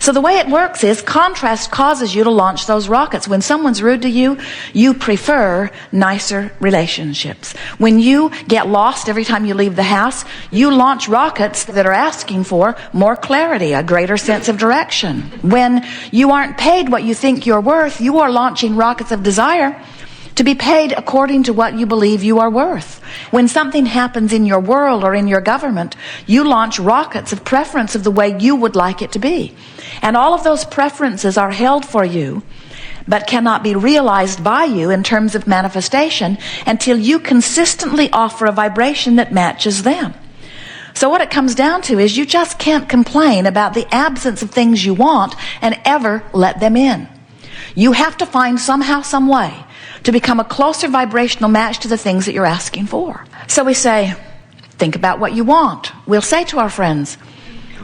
So the way it works is contrast causes you to launch those rockets. When someone's rude to you, you prefer nicer relationships. When you get lost every time you leave the house, you launch rockets that are asking for more clarity, a greater sense of direction. When you aren't paid what you think you're worth, you are launching rockets of desire to be paid according to what you believe you are worth. When something happens in your world or in your government, you launch rockets of preference of the way you would like it to be. And all of those preferences are held for you, but cannot be realized by you in terms of manifestation until you consistently offer a vibration that matches them. So what it comes down to is you just can't complain about the absence of things you want and ever let them in. You have to find somehow, some way to become a closer vibrational match to the things that you're asking for. So we say, think about what you want. We'll say to our friends,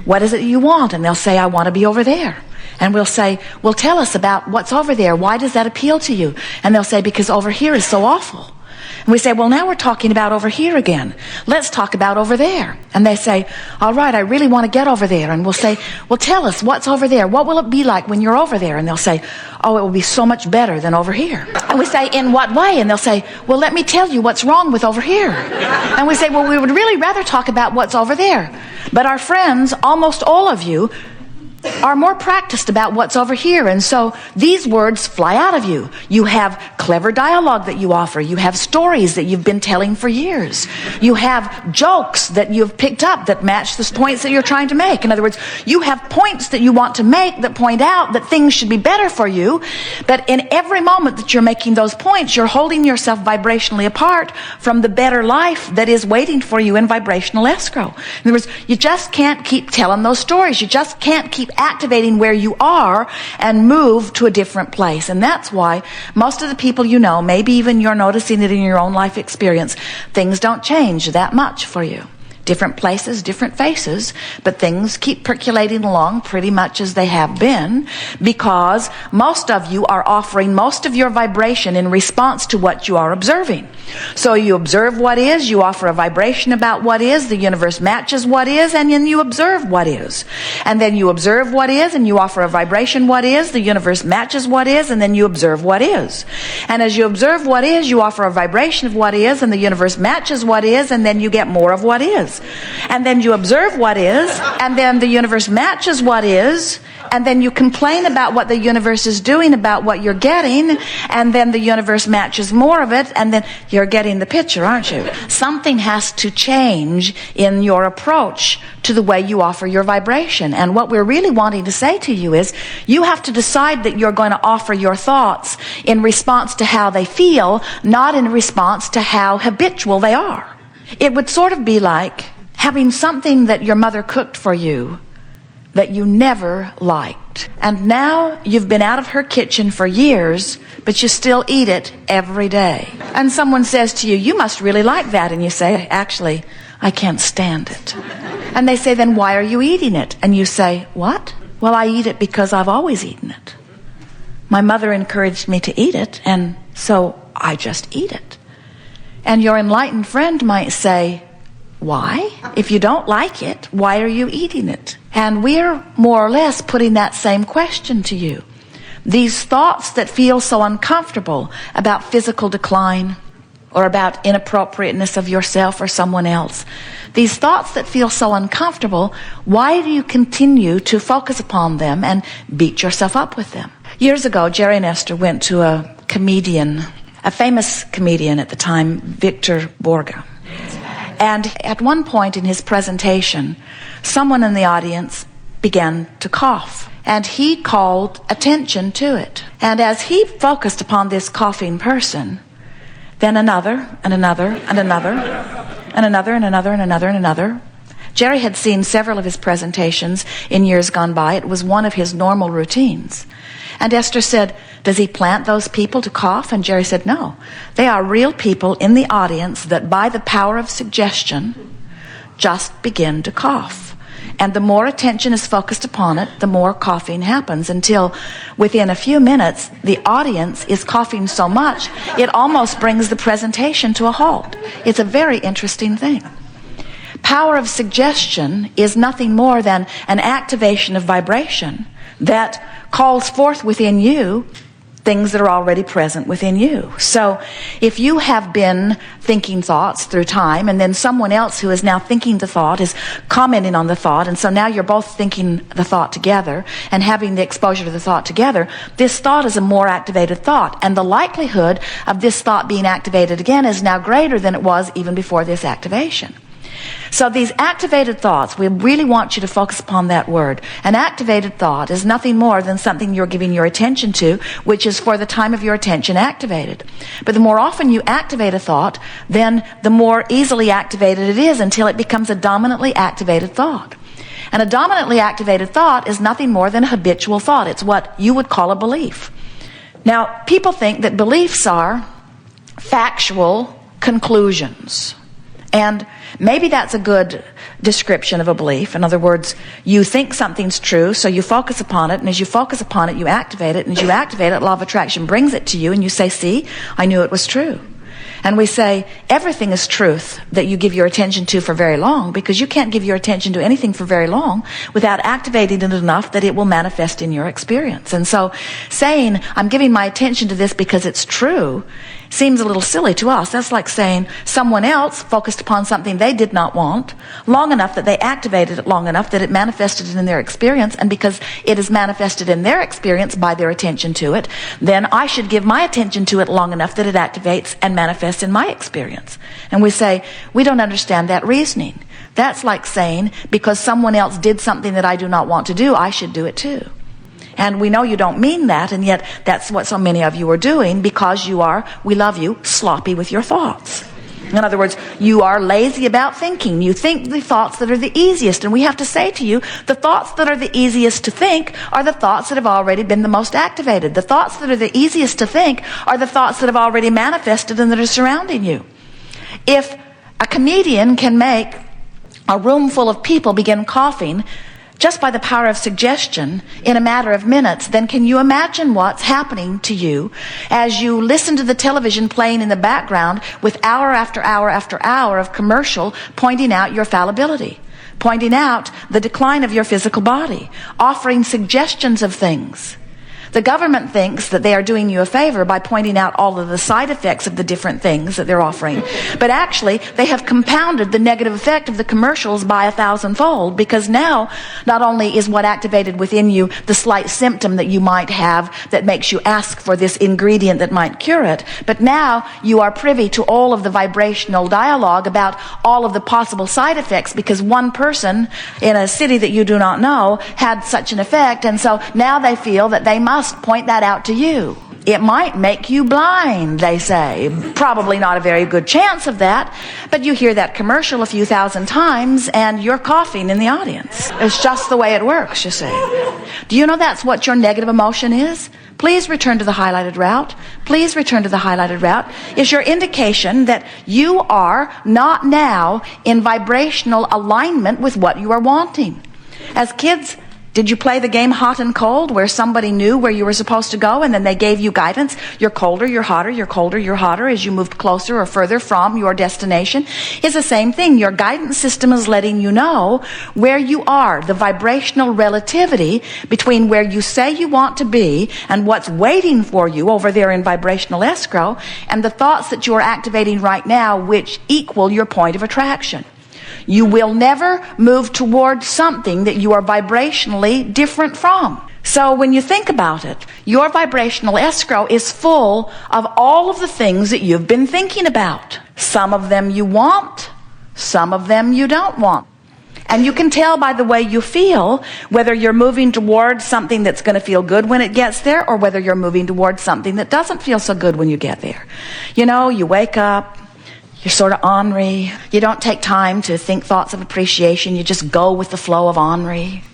what is it you want? And they'll say, I want to be over there. And we'll say, well, tell us about what's over there. Why does that appeal to you? And they'll say, because over here is so awful. And we say, well, now we're talking about over here again. Let's talk about over there. And they say, all right, I really want to get over there. And we'll say, well, tell us what's over there. What will it be like when you're over there? And they'll say, oh, it will be so much better than over here. And we say, in what way? And they'll say, well, let me tell you what's wrong with over here. And we say, well, we would really rather talk about what's over there. But our friends, almost all of you, are more practiced about what's over here, and so these words fly out of you. You have clever dialogue that you offer. You have stories that you've been telling for years. You have jokes that you've picked up that match the points that you're trying to make. In other words, you have points that you want to make that point out that things should be better for you, but in every moment that you're making those points, you're holding yourself vibrationally apart from the better life that is waiting for you in vibrational escrow. In other words, you just can't keep telling those stories. You just can't keep activating where you are and move to a different place. And that's why most of the people you know, maybe even you're noticing it in your own life experience, things don't change that much for you. Different places, different faces, but things keep percolating along pretty much as they have been, because most of you are offering most of your vibration in response to what you are observing. So you observe what is, you offer a vibration about what is, the universe matches what is, and then you observe what is. And then you observe what is, and you offer a vibration what is, the universe matches what is, and then you observe what is. And as you observe what is, you offer a vibration of what is, and the universe matches what is, and then you get more of what is. And then you observe what is, and then the universe matches what is, and then you complain about what the universe is doing about what you're getting, and then the universe matches more of it, and then you're getting the picture, aren't you? Something has to change in your approach to the way you offer your vibration. And what we're really wanting to say to you is, you have to decide that you're going to offer your thoughts in response to how they feel, not in response to how habitual they are. It would sort of be like having something that your mother cooked for you that you never liked. And now you've been out of her kitchen for years, but you still eat it every day. And someone says to you, you must really like that. And you say, actually, I can't stand it. And they say, then why are you eating it? And you say, what? Well, I eat it because I've always eaten it. My mother encouraged me to eat it, and so I just eat it. And your enlightened friend might say, why? If you don't like it, why are you eating it? And we're more or less putting that same question to you. These thoughts that feel so uncomfortable about physical decline or about inappropriateness of yourself or someone else, these thoughts that feel so uncomfortable, why do you continue to focus upon them and beat yourself up with them? Years ago, Jerry and Esther went to a comedian, a famous comedian at the time, Victor Borge. And at one point in his presentation, someone in the audience began to cough. And he called attention to it. And as he focused upon this coughing person, then another, and another, and another, and another, and another, and another, and another. Jerry had seen several of his presentations in years gone by. It was one of his normal routines. And Esther said, does he plant those people to cough? And Jerry said, no. They are real people in the audience that by the power of suggestion just begin to cough. And the more attention is focused upon it, the more coughing happens, until within a few minutes, the audience is coughing so much, it almost brings the presentation to a halt. It's a very interesting thing. power of suggestion is nothing more than an activation of vibration that calls forth within you things that are already present within you. So if you have been thinking thoughts through time, and then someone else who is now thinking the thought is commenting on the thought, and so now you're both thinking the thought together and having the exposure to the thought together, this thought is a more activated thought, and the likelihood of this thought being activated again is now greater than it was even before this activation. So these activated thoughts, we really want you to focus upon that word. An activated thought is nothing more than something you're giving your attention to, which is for the time of your attention activated. But the more often you activate a thought, then the more easily activated it is until it becomes a dominantly activated thought. And a dominantly activated thought is nothing more than a habitual thought. It's what you would call a belief. Now, people think that beliefs are factual conclusions. And maybe that's a good description of a belief. In other words, you think something's true, so you focus upon it, and as you focus upon it, you activate it, and as you activate it, law of attraction brings it to you, and you say, see, I knew it was true. And we say, everything is truth that you give your attention to for very long, because you can't give your attention to anything for very long without activating it enough that it will manifest in your experience. And so saying, I'm giving my attention to this because it's true, seems a little silly to us. That's like saying someone else focused upon something they did not want long enough that they activated it long enough that it manifested in their experience, and because it is manifested in their experience by their attention to it, then I should give my attention to it long enough that it activates and manifests in my experience. And we say, we don't understand that reasoning. That's like saying, because someone else did something that I do not want to do, I should do it too. And we know you don't mean that, and yet that's what so many of you are doing, because you are, we love you, sloppy with your thoughts. In other words, you are lazy about thinking. You think the thoughts that are the easiest, and we have to say to you, the thoughts that are the easiest to think are the thoughts that have already been the most activated. The thoughts that are the easiest to think are the thoughts that have already manifested and that are surrounding you. If a comedian can make a room full of people begin coughing just by the power of suggestion in a matter of minutes, then can you imagine what's happening to you as you listen to the television playing in the background with hour after hour after hour of commercial pointing out your fallibility, pointing out the decline of your physical body, offering suggestions of things. The government thinks that they are doing you a favor by pointing out all of the side effects of the different things that they're offering. But actually, they have compounded the negative effect of the commercials by 1,000-fold, because now, not only is what activated within you the slight symptom that you might have that makes you ask for this ingredient that might cure it, but now you are privy to all of the vibrational dialogue about all of the possible side effects, because one person in a city that you do not know had such an effect, and so now they feel that they must point that out to you. It might make you blind, they say. Probably not a very good chance of that, but you hear that commercial a few thousand times and you're coughing in the audience. It's just the way it works, you see. Do you know that's what your negative emotion is? Please return to the highlighted route. Please return to the highlighted route. Is your indication that you are not now in vibrational alignment with what you are wanting. As kids, did you play the game hot and cold, where somebody knew where you were supposed to go and then they gave you guidance? You're colder, you're hotter, you're colder, you're hotter as you moved closer or further from your destination. It's the same thing. Your guidance system is letting you know where you are, the vibrational relativity between where you say you want to be and what's waiting for you over there in vibrational escrow, and the thoughts that you are activating right now, which equal your point of attraction. You will never move towards something that you are vibrationally different from. So when you think about it, your vibrational escrow is full of all of the things that you've been thinking about. Some of them you want, some of them you don't want. And you can tell by the way you feel whether you're moving towards something that's going to feel good when it gets there, or whether you're moving towards something that doesn't feel so good when you get there. You know, you wake up, you're sort of ornery. You don't take time to think thoughts of appreciation. You just go with the flow of ornery.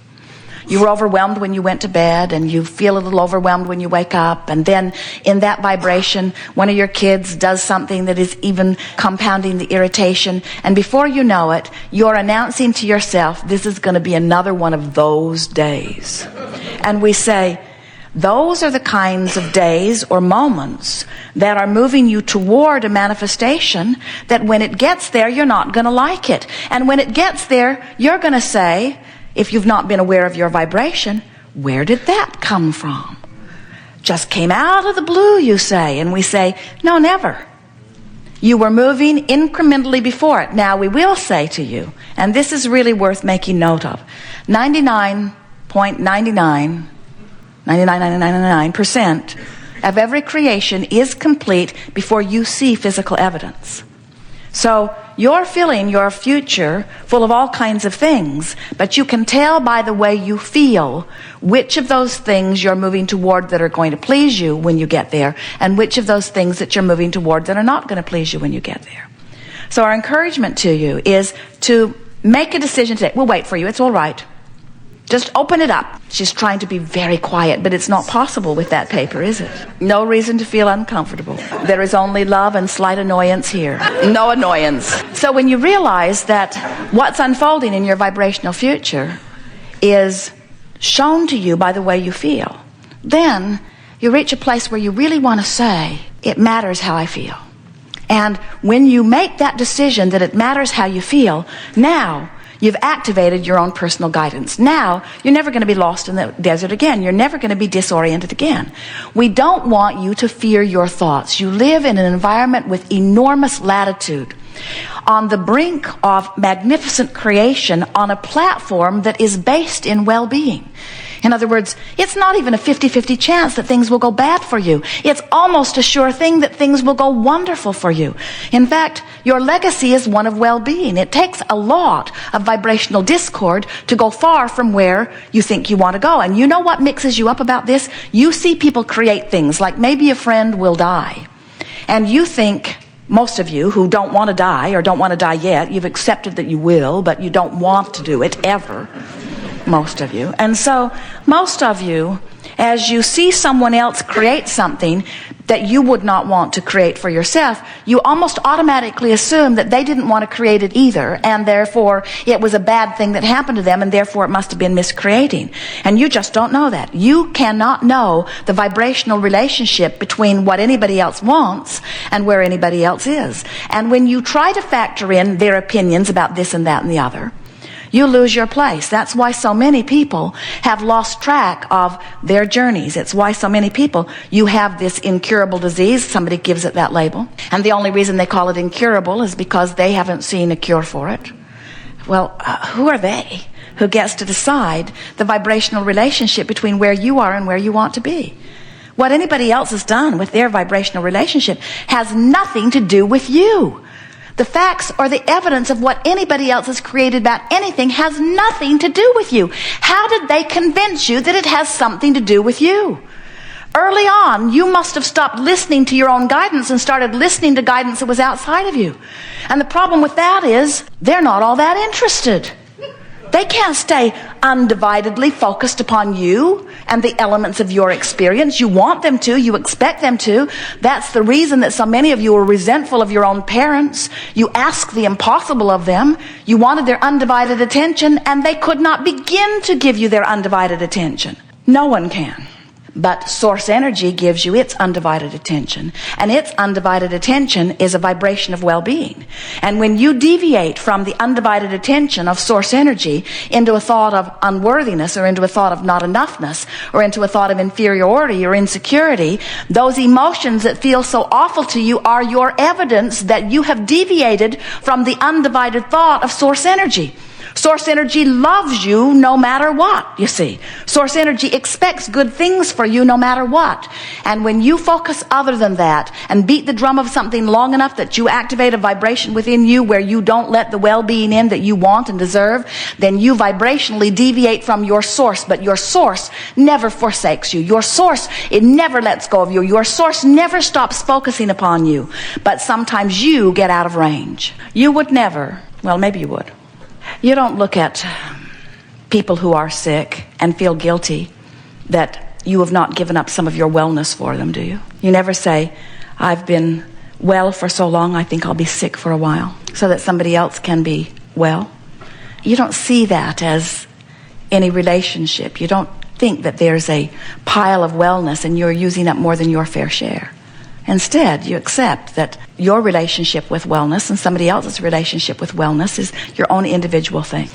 You were overwhelmed when you went to bed, and you feel a little overwhelmed when you wake up. And then in that vibration, one of your kids does something that is even compounding the irritation. And before you know it, you're announcing to yourself, this is going to be another one of those days. And we say, those are the kinds of days or moments that are moving you toward a manifestation that when it gets there, you're not going to like it. And when it gets there, you're going to say, if you've not been aware of your vibration, where did that come from? Just came out of the blue, you say. And we say, no, never. You were moving incrementally before it. Now, we will say to you, and this is really worth making note of, 99.99% of every creation is complete before you see physical evidence. So you're filling your future full of all kinds of things, but you can tell by the way you feel which of those things you're moving toward that are going to please you when you get there, and which of those things that you're moving toward that are not going to please you when you get there. So our encouragement to you is to make a decision today. We'll wait for you. It's all right. Just open it up. She's trying to be very quiet, but it's not possible with that paper, is it? No reason to feel uncomfortable. There is only love and slight annoyance here. No annoyance. So when you realize that what's unfolding in your vibrational future is shown to you by the way you feel, then you reach a place where you really want to say, it matters how I feel. And when you make that decision that it matters how you feel, now you've activated your own personal guidance. Now, you're never going to be lost in the desert again. You're never going to be disoriented again. We don't want you to fear your thoughts. You live in an environment with enormous latitude, on the brink of magnificent creation, on a platform that is based in well-being. In other words, it's not even a 50-50 chance that things will go bad for you. It's almost a sure thing that things will go wonderful for you. In fact, your legacy is one of well-being. It takes a lot of vibrational discord to go far from where you think you want to go. And you know what mixes you up about this? You see people create things like maybe a friend will die. And you think, most of you who don't want to die or don't want to die yet, you've accepted that you will, but you don't want to do it ever. Most of you. And so most of you, as you see someone else create something that you would not want to create for yourself, you almost automatically assume that they didn't want to create it either, and therefore it was a bad thing that happened to them, and therefore it must have been miscreating. And you just don't know that. You cannot know the vibrational relationship between what anybody else wants and where anybody else is. And when you try to factor in their opinions about this and that and the other, you lose your place. That's why so many people have lost track of their journeys. It's why so many people, you have this incurable disease, somebody gives it that label, and the only reason they call it incurable is because they haven't seen a cure for it. Well, who are they who gets to decide the vibrational relationship between where you are and where you want to be? What anybody else has done with their vibrational relationship has nothing to do with you. The facts or the evidence of what anybody else has created about anything has nothing to do with you. How did they convince you that it has something to do with you? Early on, you must have stopped listening to your own guidance and started listening to guidance that was outside of you. And the problem with that is they're not all that interested. They can't stay undividedly focused upon you and the elements of your experience. You want them to. You expect them to. That's the reason that so many of you are resentful of your own parents. You ask the impossible of them. You wanted their undivided attention, and they could not begin to give you their undivided attention. No one can. But source energy gives you its undivided attention. And its undivided attention is a vibration of well-being. And when you deviate from the undivided attention of source energy into a thought of unworthiness, or into a thought of not enoughness, or into a thought of inferiority or insecurity, those emotions that feel so awful to you are your evidence that you have deviated from the undivided thought of source energy. Source energy loves you no matter what, you see. Source energy expects good things for you no matter what. And when you focus other than that and beat the drum of something long enough that you activate a vibration within you where you don't let the well-being in that you want and deserve, then you vibrationally deviate from your source. But your source never forsakes you. Your source, it never lets go of you. Your source never stops focusing upon you. But sometimes you get out of range. You would never, well, maybe you would. You don't look at people who are sick and feel guilty that you have not given up some of your wellness for them, do you? You never say, I've been well for so long, I think I'll be sick for a while, so that somebody else can be well. You don't see that as any relationship. You don't think that there's a pile of wellness and you're using up more than your fair share. Instead, you accept that your relationship with wellness and somebody else's relationship with wellness is your own individual thing.